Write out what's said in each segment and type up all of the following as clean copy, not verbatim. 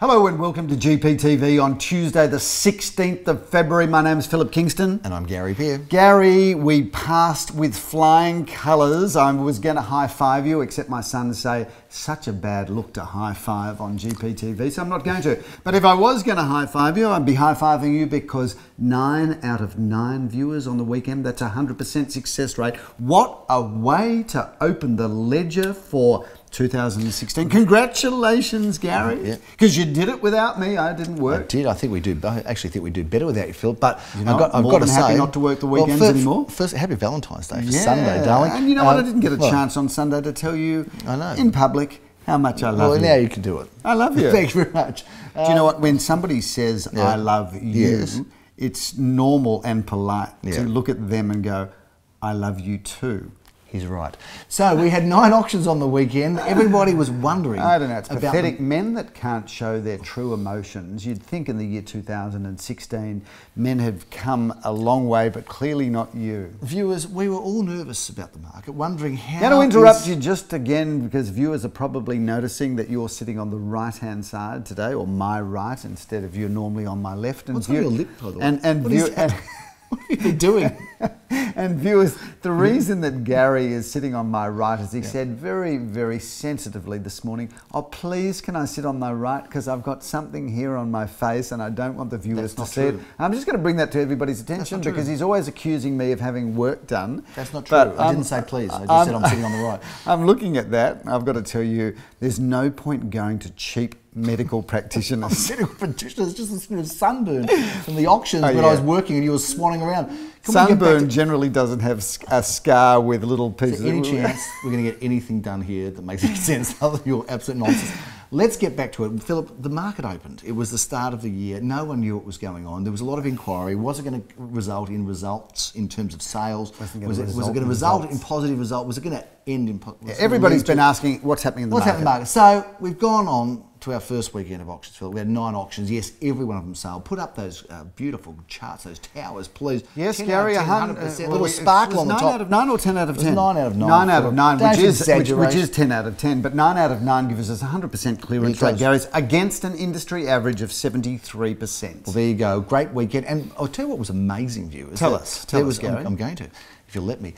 Hello and welcome to GPTV on Tuesday the 16th of February. My name's Philip Kingston. And I'm Gary Peer. Gary, we passed with flying colours. I was going to high-five you, except my son say, such a bad look to high-five on GPTV, so I'm not going to. But if I was going to high-five you, I'd be high-fiving you because 9 out of 9 viewers on the weekend, that's a 100% success rate. What a way to open the ledger for 2016. Congratulations, Gary. Because you did it without me. I didn't work. I did. I think we do. I actually think we do better without you, Phil. But I've got to say, happy not to work the weekends anymore. First, happy Valentine's Day for Sunday, darling. And you know what? I didn't get a chance on Sunday to tell you in public how much I love you. Well, now you can do it. I love you. Thanks very much. Do you know what? When somebody says I love you, it's normal and polite to look at them and go, I love you too. He's right. So we had 9 auctions on the weekend. Everybody was wondering. I don't know. It's pathetic. Men that can't show their true emotions. You'd think in the year 2016, men have come a long way, but clearly not you. Viewers, we were all nervous about the market, wondering how. Going to interrupt you just again because viewers are probably noticing that you're sitting on the right-hand side today, or my right, instead of you're normally on my left. What's on your lip, by the way? What have you been doing? And viewers, the reason that Gary is sitting on my right is he said very, very sensitively this morning, oh, please, can I sit on my right? Because I've got something here on my face and I don't want the viewers to see it. I'm just going to bring that to everybody's attention because he's always accusing me of having work done. That's not true. But I didn't say please. I just said I'm sitting on the right. I'm looking at that. I've got to tell you, there's no point going to cheap medical practitioners. Medical practitioners, just a bit of sunburn from the auctions when I was working and you were swanning around. Sunburn generally doesn't have a scar with little pieces. Any chance we're going to get anything done here that makes any sense other than your absolute nonsense? Let's get back to it. Philip, the market opened. It was the start of the year. No one knew what was going on. There was a lot of inquiry. Was it going to result in results in terms of sales? Was it going to result in positive result? Was it going to end in positive? Everybody's been asking what's happening in the market. What's happening in the market? So we've gone on to our first weekend of auctions, Philip. We had 9 auctions. Yes, every one of them sold. Put up those beautiful charts, those towers, please. Yes, Gary, 100%. A little sparkle on the top. 9 out of 9 or 10 out of 10? 9 out of 9. 9 out of 9, which is is 10 out of 10. But 9 out of 9 gives us 100% clearance rate, Gary, against an industry average of 73%. Well, there you go. Great weekend. And I'll tell you what was amazing, viewers. Tell us, Gary. I'm going to. If you'll let me.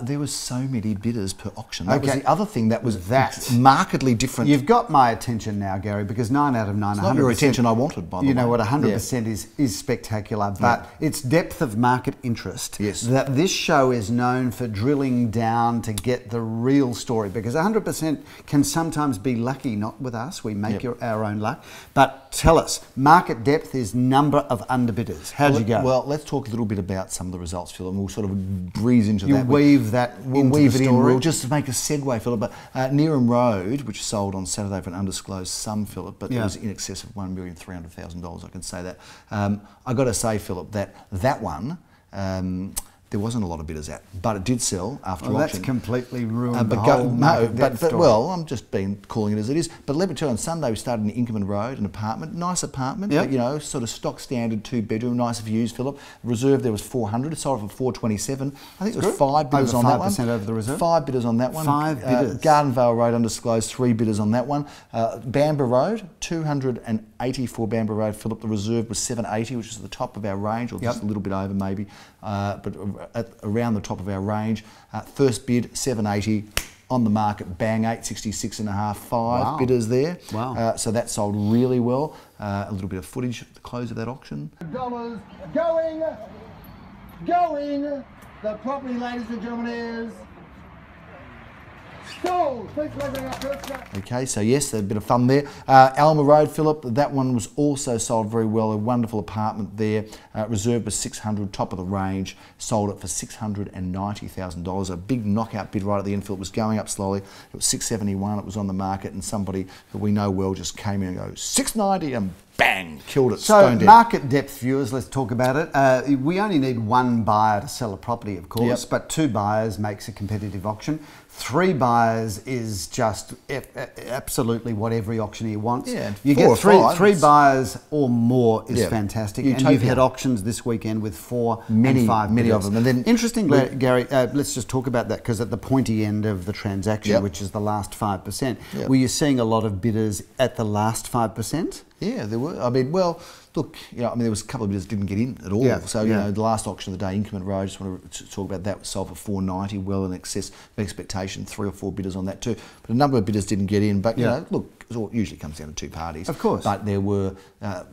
There was so many bidders per auction. That was the other thing that was markedly different. You've got my attention now, Gary, because 9 out of 9, it's not your attention I wanted, by the way. You know what, 100% is spectacular, but it's depth of market interest. Yes. That this show is known for drilling down to get the real story, because 100% can sometimes be lucky, not with us, we make our own luck. But tell us, market depth is number of underbidders. How'd you go? Well, let's talk a little bit about some of the results, Phil, and we'll sort of breeze into that. We'll weave it in. We'll just make a segue, Philip. But Nearham Road, which sold on Saturday for an undisclosed sum, Philip, but it was in excess of $1,300,000. I can say that. I got to say, Philip, that one. There wasn't a lot of bidders at, but it did sell after auction. That's completely ruined the whole market story. Well, I'm just calling it as it is. But let me tell you, on Sunday we started in Inkerman Road, an apartment, nice apartment, but you know, sort of stock standard 2-bedroom, nice views, Philip. Reserve there was 400, it sold for 427. I think there was 5 bidders on that one. 5% over the reserve. 5 bidders on that one. 5 bidders. Gardenvale Road undisclosed, 3 bidders on that one. Bamber Road, 284 Bamber Road, Philip. The reserve was 780, which is at the top of our range, or just a little bit over maybe, but around the top of our range. First bid 780 on the market, bang, 866 and a half, 5 bidders there. Wow. So that sold really well. A little bit of footage at the close of that auction. Dollars going. The property, ladies and gentlemen, is sold. Please bring up first. Okay, so yes, a bit of fun there. Alma Road, Philip, that one was also sold very well. A wonderful apartment there. Reserve was 600, top of the range. Sold it for $690,000. A big knockout bid right at the end, Philip. Was going up slowly. It was 671. It was on the market, and somebody who we know well just came in and goes 690 and bang, killed it. So market depth, viewers, let's talk about it. We only need 1 buyer to sell a property, of course, but 2 buyers makes a competitive auction. 3 buyers is just absolutely what every auctioneer wants. Yeah, you get 3 buyers or more is fantastic. And you've had auctions this weekend with 4 and 5 many of them. And then interestingly, Gary, let's just talk about that, because at the pointy end of the transaction, which is the last 5%, were you seeing a lot of bidders at the last 5%? Yeah, there were. I mean, well, look, there was a couple of bidders didn't get in at all. Yeah, So, yeah. the last auction of the day, Inkerman Road, just want to talk about that, was sold for $490, well in excess of expectation, 3 or 4 bidders on that too. But a number of bidders didn't get in. But, look, it usually comes down to 2 parties. Of course. But there were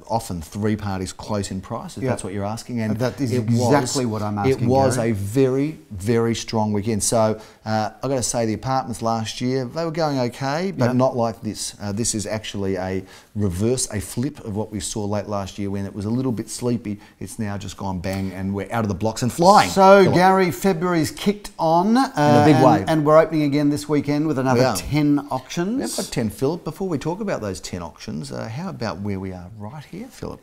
often 3 parties close in price, if that's what you're asking. And that is exactly what I'm asking, It was Gary. a very, very strong weekend. So, I've got to say, the apartments last year, they were going okay, but not like this. This is actually a reverse, a flip of what we saw late last year when it was a little bit sleepy. It's now just gone bang and we're out of the blocks and flying. So, Gary, February's kicked on. In a big way. And we're opening again this weekend with another 10 auctions. We've got 10, Philip. Before we talk about those 10 auctions, how about where we are right here, Philip?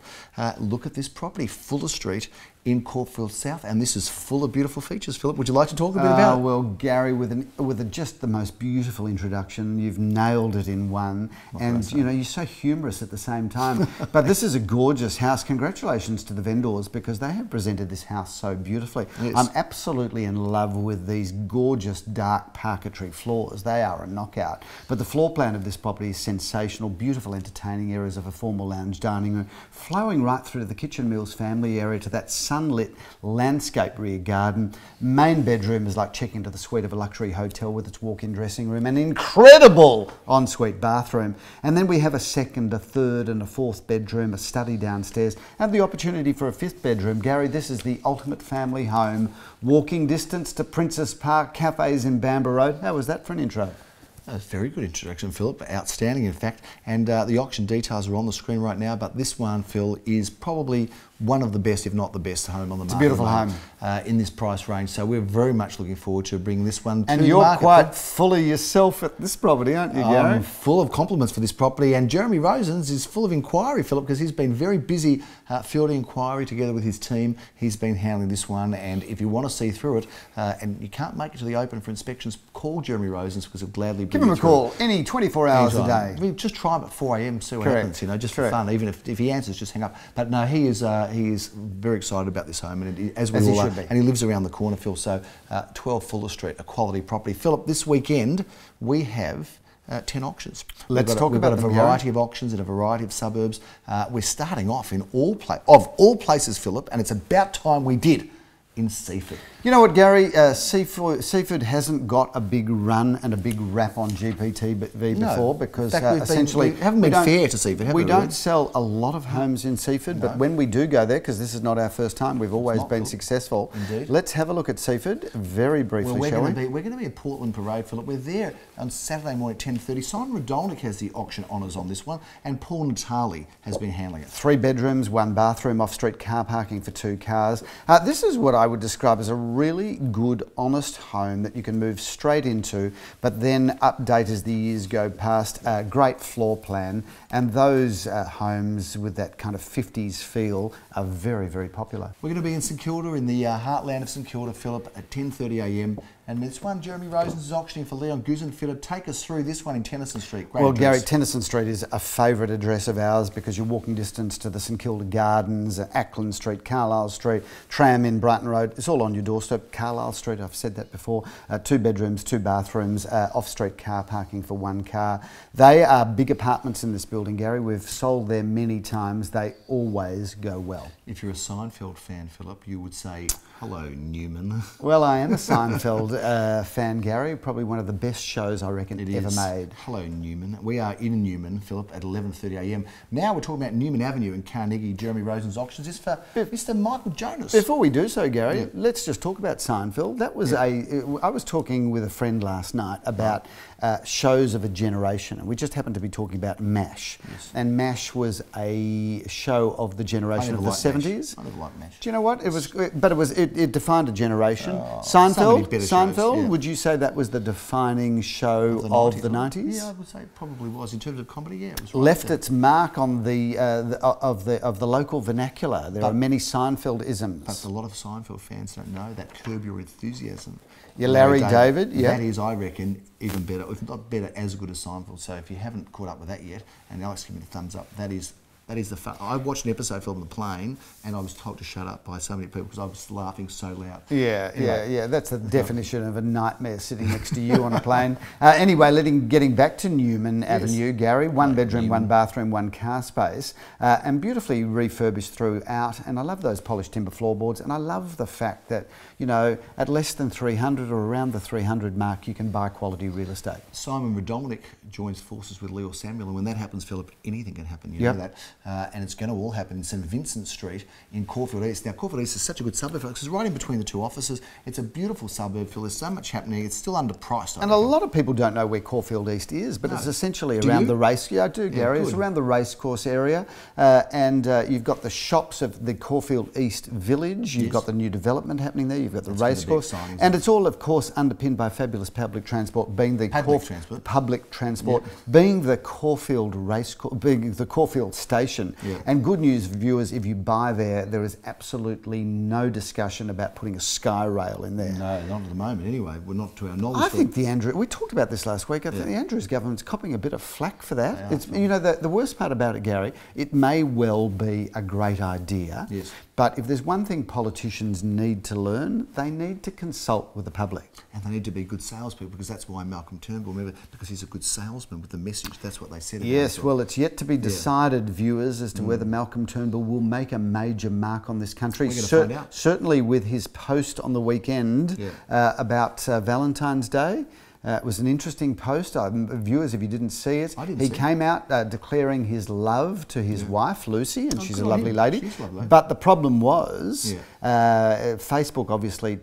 Look at this property, Fuller Street in Caulfield South, and this is full of beautiful features. Philip, would you like to talk a bit about it? Well, Gary, with just the most beautiful introduction, you've nailed it in one, and you're so humorous at the same time. But this is a gorgeous house. Congratulations to the vendors because they have presented this house so beautifully. Yes. I'm absolutely in love with these gorgeous dark parquetry floors. They are a knockout. But the floor plan of this property is sensational. Beautiful entertaining areas of a formal lounge dining room, flowing right through to the kitchen meals family area to that sunlit landscape rear garden. Main bedroom is like checking into the suite of a luxury hotel with its walk-in dressing room, an incredible ensuite bathroom. And then we have a second, a third and a fourth bedroom, a study downstairs, and the opportunity for a 5th bedroom. Gary, this is the ultimate family home. Walking distance to Princess Park, cafes in Bamber Road. How was that for an intro? A very good introduction, Philip. Outstanding, in fact. And the auction details are on the screen right now, but this one, Phil, is probably one of the best, if not the best, home on the market. It's a beautiful home. In this price range. So we're very much looking forward to bringing this one to the And market. you're quite full of yourself at this property, aren't you, Gary? I'm full of compliments for this property, and Jeremy Rosens is full of inquiry, Philip, because he's been very busy fielding inquiry together with his team. He's been handling this one, and if you want to see through it, and you can't make it to the open for inspections, call Jeremy Rosens because he'll gladly bring Give him you a through call, any 24 hours a anytime. day. We just try him at 4 a.m, see what Correct. happens, just for Correct. fun. Even if he answers, just hang up. But no, he is very excited about this home, and as we As he all are, should be. and he lives around the corner, Phil. So 12 Fuller Street, a quality property. Philip, this weekend we have 10 auctions. Let's talk we've about got a them, variety Gary. of auctions in a variety of suburbs. We're starting off in all places, Philip, and it's about time we did, in Seaford. You know what, Gary? Seaford hasn't got a big run and a big rap on GPTV No. before because In fact, essentially we haven't been don't- fair to Seaford, have we, We don't really? sell a lot of homes in Seaford, but when we do go there, because this is not our first time, we've always not, been Phil. successful. Indeed. Let's have a look at Seaford very briefly, Well, shall we? we're going to be at Portland Parade, Philip. We're there on Saturday morning at 10:30. Simon Rodolnik has the auction honours on this one, and Paul Natali has been handling it. 3 bedrooms, 1 bathroom, off-street car parking for 2 cars. This is what I would describe as a really good, honest home that you can move straight into, but then update as the years go past. Great floor plan, and those homes with that kind of 50s feel are very, very popular. We're going to be in St Kilda, in the heartland of St Kilda, Philip, at 10:30 a.m. And this one, Jeremy Rosens is auctioning for Leon Guzenfitter. Take us through this one in Tennyson Street. Great Well, address. Gary, Tennyson Street is a favourite address of ours because you're walking distance to the St Kilda Gardens, Ackland Street, Carlisle Street, tram in Brighton Road. It's all on your doorstep. Carlisle Street, I've said that before. 2 bedrooms, 2 bathrooms, off-street car parking for 1 car. They are big apartments in this building, Gary. We've sold there many times. They always go well. If you're a Seinfeld fan, Philip, you would say, hello, Newman. Well, I am a Seinfeld fan, Gary. Probably one of the best shows I reckon ever made. Hello, Newman. We are in Newman, Philip, at 11:30 a.m. Now we're talking about Newman Avenue in Carnegie. Jeremy Rosens auctions is for Mr. Michael Jonas. Before we do so, Gary, let's just talk about Seinfeld. That was I was talking with a friend last night about shows of a generation, and we just happened to be talking about MASH. Yes. And MASH was a show of the generation of the 70s. I never liked MASH. Do you know what? It defined a generation. so many Seinfeld, better shows, yeah. would you say that was the defining show of the 90s? Yeah, I would say it probably was. In terms of comedy, yeah, it was Left its mark on of the local vernacular. There are many Seinfeld-isms. But a lot of Seinfeld fans don't know that Curb Your Enthusiasm. Yeah, Larry David, yeah. That is, I reckon, even better, if not better, as good as Seinfeld. So if you haven't caught up with that yet, and Alex, give me the thumbs up, that is That is the fun. I watched an episode filmed on the plane, and I was told to shut up by so many people because I was laughing so loud. Yeah. That's the definition of a nightmare sitting next to you on a plane. Anyway, getting back to Newman Avenue, Gary, one bedroom, one bathroom, one car space, and beautifully refurbished throughout. And I love those polished timber floorboards, and I love the fact that, you know, at less than 300 or around the 300 mark, you can buy quality real estate. Simon Radominic joins forces with Leo Samuel, and when that happens, Philip, anything can happen. You know that. And it's going to all happen in St Vincent Street in Caulfield East. Now, Caulfield East is such a good suburb because it's right in between the two offices. It's a beautiful suburb, Phil. There's so much happening. It's still underpriced. And a lot of people don't know where Caulfield East is, but it's essentially around the race. Yeah, I do, Gary. It's around the racecourse area, and you've got the shops of the Caulfield East Village. You've got the new development happening there. You've got the racecourse, and it's all, of course, underpinned by fabulous public transport, being the being the Caulfield racecourse, being the Caulfield station. And good news, viewers, if you buy there is absolutely no discussion about putting a sky rail in there. No, not at the moment anyway. We're not to our knowledge. I think we talked about this last week, I think the Andrews government's copping a bit of flack for that. It's, you know, the worst part about it, Gary, it may well be a great idea, but if there's one thing politicians need to learn, they need to consult with the public. And they need to be good salespeople, because that's why Malcolm Turnbull, remember, because he's a good salesman with the message. That's what they said about Yes, well, it's yet to be decided, viewers, as to whether Malcolm Turnbull will make a major mark on this country. We're going to find out. Certainly with his post on the weekend about Valentine's Day. It was an interesting post. Viewers, if you didn't see it, he came out declaring his love to his wife, Lucy, and she's a lovely lady. She's lovely. But the problem was, Facebook obviously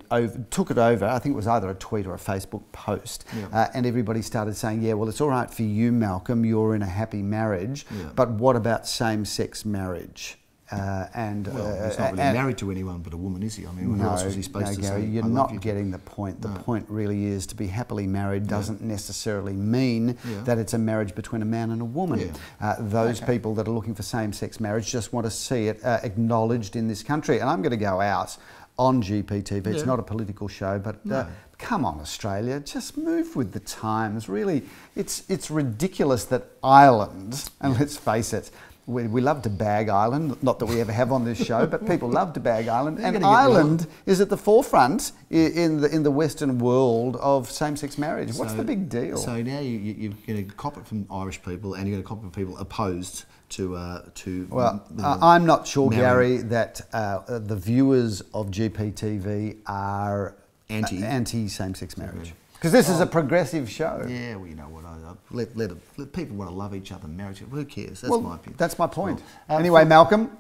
took it over. I think it was either a tweet or a Facebook post. And everybody started saying, yeah, well, it's all right for you, Malcolm, you're in a happy marriage, but what about same-sex marriage? He's not really married to anyone but a woman, is he? I mean, what else was he supposed to Gary, say? You're not getting the point. The point really is to be happily married doesn't necessarily mean that it's a marriage between a man and a woman. Those people that are looking for same-sex marriage just want to see it acknowledged in this country. And I'm going to go out on GPTV. It's not a political show, but come on, Australia, just move with the times. Really, it's ridiculous that Ireland, and let's face it, we love to bag Ireland, not that we ever have on this show, but people love to bag Ireland. And Ireland is at the forefront in the Western world of same-sex marriage. What's the big deal? So now you're going to cop it from Irish people, and you're going to cop it from people opposed to well, I'm not sure, Gary, that the viewers of GPTV are anti same-sex marriage. Because this is a progressive show. Yeah, well, you know what? Let people want to love each other, marriage. Who cares? That's my opinion. That's my point. Anyway, Malcolm,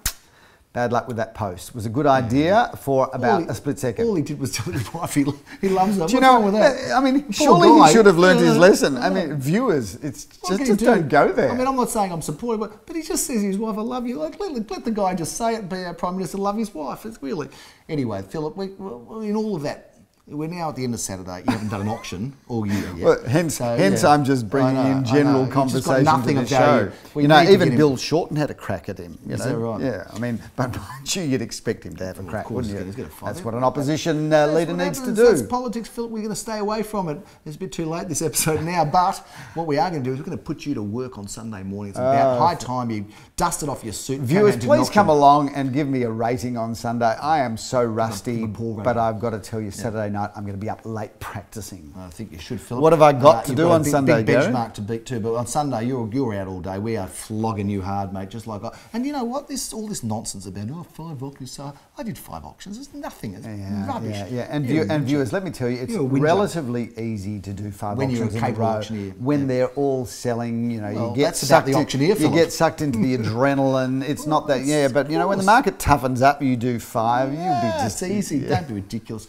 bad luck with that post. It was a good idea for about a split second. All he did was tell his wife he loves her. Do you know with that? I mean, surely he should have learned his lesson. I mean, viewers, it's just don't go there. I mean, I'm not saying I'm supportive, but he just says to his wife, "I love you." Like, let the guy just say it. Be our Prime Minister, love his wife. It's really anyway, Philip. In all of that. We're now at the end of Saturday. You haven't done an auction all year yet. Well, hence I'm just bringing in general conversation to the show. You know, even Bill Shorten had a crack at him. You know? Is that right? Yeah, I mean, but mind you, you'd expect him to have a crack, wouldn't you? He's gonna fight That's it. what an opposition leader needs to do. That's politics, Philip. We're going to stay away from it. It's a bit too late this episode now, but what we are going to do is we're going to put you to work on Sunday morning. It's about high time you dusted off your suit. Viewers, please come along and give me a rating on Sunday. I am so rusty, but I've got to tell you, Saturday night I'm going to be up late practicing. I think you should, Philip. What have I got to do on Sunday, big benchmark to beat too, but on Sunday you're out all day. We are flogging you hard, mate, just like and you know what? All this nonsense about 5 auctions. So I did 5 auctions. It's nothing. It's rubbish. And viewers, let me tell you, it's relatively easy to do 5 auctions in a row when they're all selling. You know, you get sucked into the adrenaline. It's not that, but you know, when the market toughens up, you do 5. You'll be just easy. Don't be ridiculous,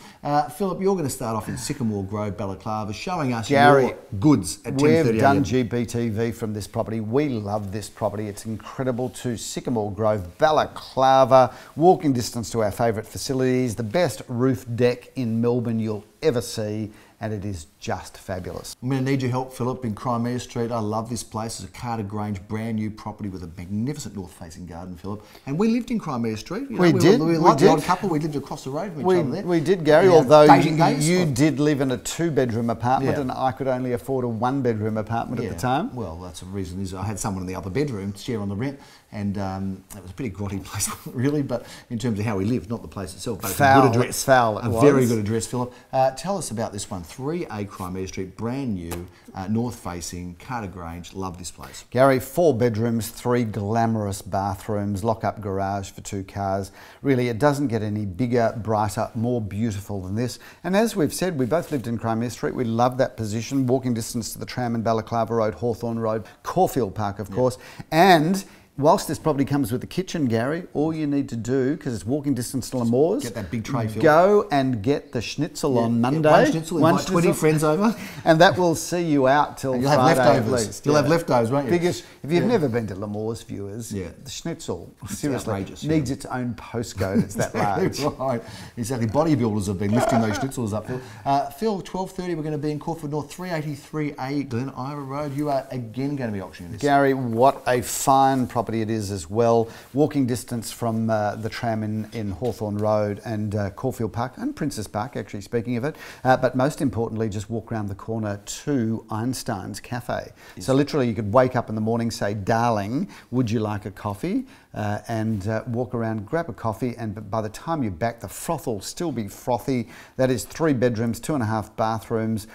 Philip. You're going to start off in Sycamore Grove, Balaclava, showing us Gary, your goods at 10:30 We've done GPTV from this property. We love this property. It's incredible to Sycamore Grove, Balaclava, walking distance to our favourite facilities, the best roof deck in Melbourne you'll ever see, and it is just fabulous. I'm going to need your help, Philip, in Crimea Street. I love this place. It's a Carter Grange, brand new property with a magnificent north-facing garden, Philip. And we lived in Crimea Street. You know, we did. We were like the odd couple. We lived across the road from each other there. We did, Gary, although you did live in a 2-bedroom apartment and I could only afford a 1-bedroom apartment at the time. Well, that's the reason is I had someone in the other bedroom to share on the rent, and it was a pretty grotty place, really, but in terms of how we lived, not the place itself, but Foul, it's a good address. Very good address, Philip. Tell us about this one, 3A Crimea Street, brand new, north-facing, Carter Grange. Love this place. Gary, 4 bedrooms, 3 glamorous bathrooms, lock-up garage for 2 cars. Really, it doesn't get any bigger, brighter, more beautiful than this. And as we've said, we both lived in Crimea Street. We love that position, walking distance to the tram and Balaclava Road, Hawthorne Road, Caulfield Park, of course, and whilst this property comes with a kitchen, Gary, all you need to do, because it's walking distance to L'Amour's, get that big tray, Phil. Go and get the schnitzel on Monday. One schnitzel, invite 20 friends over. And that will see you out till you'll Friday have leftovers. at least. You'll have leftovers, won't you? Because if you've never been to L'Amour's, viewers, the schnitzel, seriously, needs its own postcode. It's that large. Right, exactly. Bodybuilders have been lifting those schnitzels up, Phil. Phil, 12:30, we're going to be in Caulfield North, 383A Glen Ira Road. You are again going to be auctioning this. Gary, what a fine property it is as well. Walking distance from the tram in Hawthorne Road and Caulfield Park and Princess Park, actually, speaking of it. But most importantly, just walk around the corner to Einstein's Cafe. Yes. So literally you could wake up in the morning, say, darling, would you like a coffee? And walk around, grab a coffee, and by the time you're back, the froth will still be frothy. That is 3 bedrooms, 2.5 bathrooms,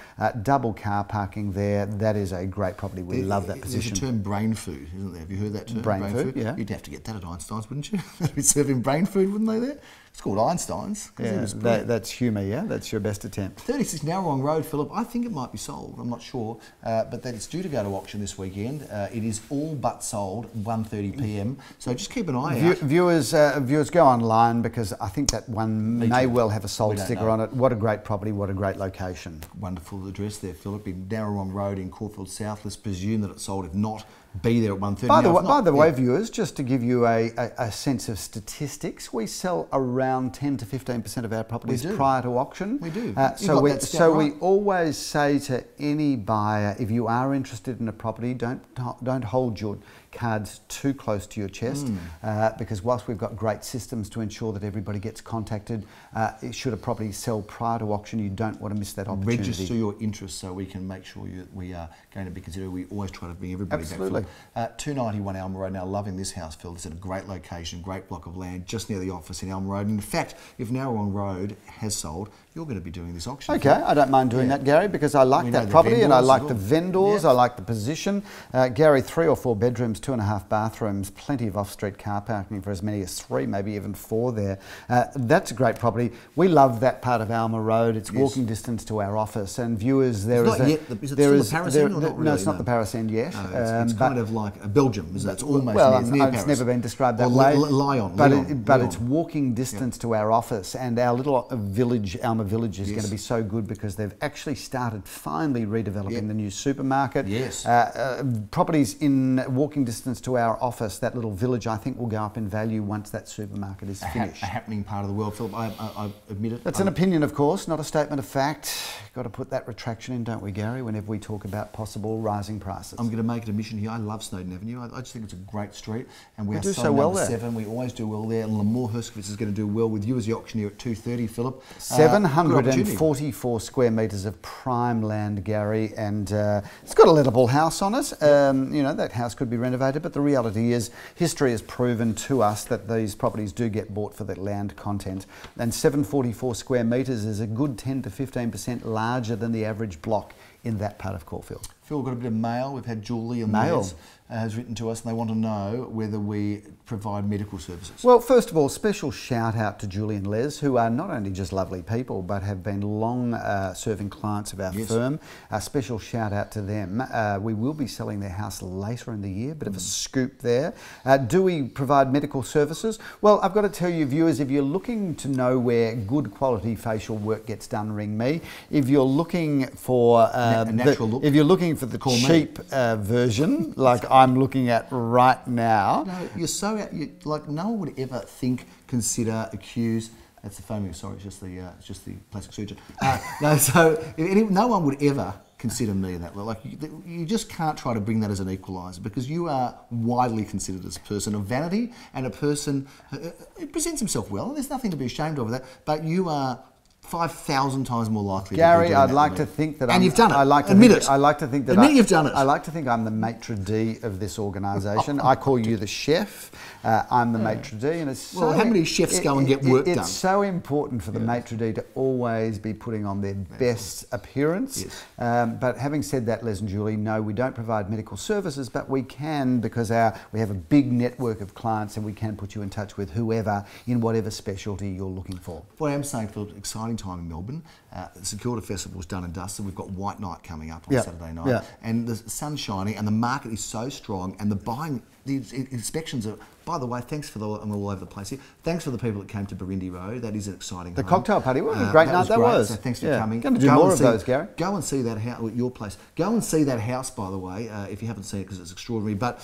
double car parking there. That is a great property. We love that position. There's a term brain food, isn't there? Have you heard that term? Brain food, yeah. You'd have to get that at Einstein's, wouldn't you? They'd be serving brain food, wouldn't they, there? It's called Einstein's. Yeah, that's humour, yeah? That's your best attempt. 36 Narrowong Road, Philip. I think it might be sold. I'm not sure. But that it's due to go to auction this weekend. It is all but sold, 1:30 p.m. So just keep an eye out. Viewers go online because I think that one may well have a sold sticker on it. What a great property, what a great location. Wonderful address there, Philip, in Narrowong Road in Caulfield South. Let's presume that it's sold. If not, be there at 1:30. By the way, viewers, just to give you a sense of statistics, we sell around 10 to 15% of our properties prior to auction. We do. So we always say to any buyer, if you are interested in a property, don't hold your cards too close to your chest because whilst we've got great systems to ensure that everybody gets contacted, should a property sell prior to auction, you don't want to miss that opportunity. Register your interest so we can make sure we are going to be considered. We always try to bring everybody back. 291 Elm Road. Now, loving this house, Phil. It's at a great location, great block of land just near the office in Elm Road. And in fact, if Narrowong Road has sold, you're going to be doing this auction. Okay, I don't mind doing that, Gary, because I like that property and I like the vendors, I like the position. Gary, 3 or 4 bedrooms, 2.5 bathrooms, plenty of off-street car parking for as many as 3, maybe even 4 there. That's a great property. We love that part of Alma Road. It's walking distance to our office. And viewers, there is it still the Paris end or not really? No, it's not the Paris end yet. No, it's kind of like a Belgium, is that? It's almost near Paris. It's never been described that way. Lyon. But it's walking distance to our office, and our little village, Alma Village, is going to be so good because they've actually started finally redeveloping the new supermarket. Yes. Properties in walking distance to our office, that little village, I think will go up in value once that supermarket is finished. A happening part of the world, Philip. I admit it. That's an opinion, of course, not a statement of fact. Got to put that retraction in, don't we, Gary, whenever we talk about possible rising prices. I'm going to make it a mission here. I love Snowden Avenue. I just think it's a great street, and we are do so well there. 7. We always do well there, and L'Amour Herskowitz is going to do well with you as the auctioneer at 2:30, Philip. 744 square metres of prime land, Gary, and it's got a lettable house on it. You know, that house could be renovated, but the reality is history has proven to us that these properties do get bought for the land content, and 744 square metres is a good 10 to 15% larger than the average block in that part of Caulfield. Phil, we've got a bit of mail. We've had Julie and Les has written to us, and they want to know whether we provide medical services. Well, first of all, special shout out to Julie and Les, who are not only just lovely people, but have been long serving clients of our firm. A special shout out to them. We will be selling their house later in the year, bit of a scoop there. Do we provide medical services? Well, I've got to tell you, viewers, if you're looking to know where good quality facial work gets done, ring me. If you're looking for a natural look, if you're looking for the cheap version, like I'm looking at right now. No, you're so like no one would ever think, consider, accuse That's the foaming. Sorry, it's just the plastic surgeon. No, so no one would ever consider me that. Like you just can't try to bring that as an equaliser, because you are widely considered as a person of vanity and a person who presents himself well. And there's nothing to be ashamed of that. But you are 5,000 times more likely. Gary, to be doing I'd that like than to me. think that and you've done it. Admit it. I like to think that Admit you've done it. I like to think I'm the maitre d' of this organisation. I call you the chef. I'm the maitre d', and it's well. How many chefs go and get work done? It's so important for the maitre d' to always be putting on their best appearance. Yes. But having said that, Les and Julie, no, we don't provide medical services, but we can, because we have a big network of clients, and we can put you in touch with whoever in whatever specialty you're looking for. What I am saying, Philip, exciting time in Melbourne. The Security Festival's done and dusted. We've got White Night coming up on Saturday night, and the sun's shining, and the market is so strong, and the inspections are. By the way, thanks for I'm all over the place here. Thanks for the people that came to Barindi Road. That is an exciting. The cocktail party, what a great night that was. So thanks for coming. Going to do more of those, Gary. Go and see that house, your place. Go and see that house, by the way, if you haven't seen it, because it's extraordinary. But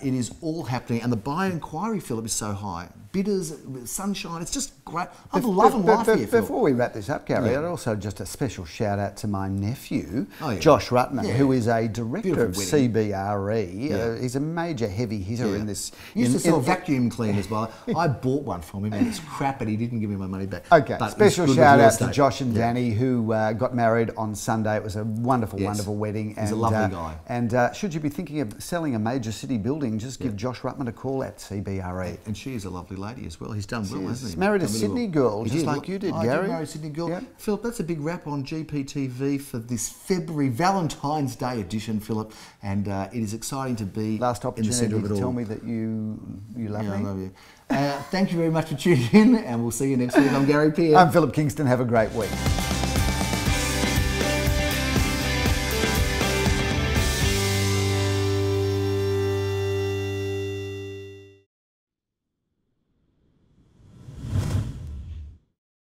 it is all happening, and the buyer inquiry, Philip, is so high. Bidders, sunshine, it's just great. I'm loving life here, Philip. Before we wrap this up, Gary, I'd also just a special shout out to my nephew, Oh, Josh Ruttman, who is a director Beautiful of wedding. CBRE. He's a major heavy hitter in this. He used to sell vacuum cleaners. I bought one from him, and it's crap, and he didn't give me my money back. Okay, but special shout out to Josh and Danny, who got married on Sunday. It was a wonderful, wonderful wedding. He's a lovely guy. And should you be thinking of selling a major city building, just give Josh Ruttman a call at CBRE. And she is a lovely lady as well. He's done well, hasn't he? He's married a Sydney girl, just like you did, Gary. I did marry a Sydney girl. Yep. Philip, that's a big wrap on GPTV for this February Valentine's Day edition, Philip. And it is exciting to be last in the centre of it all. Tell me that you love me. I love you. Thank you very much for tuning in, and we'll see you next week. I'm Gary Pearce. I'm Philip Kingston. Have a great week.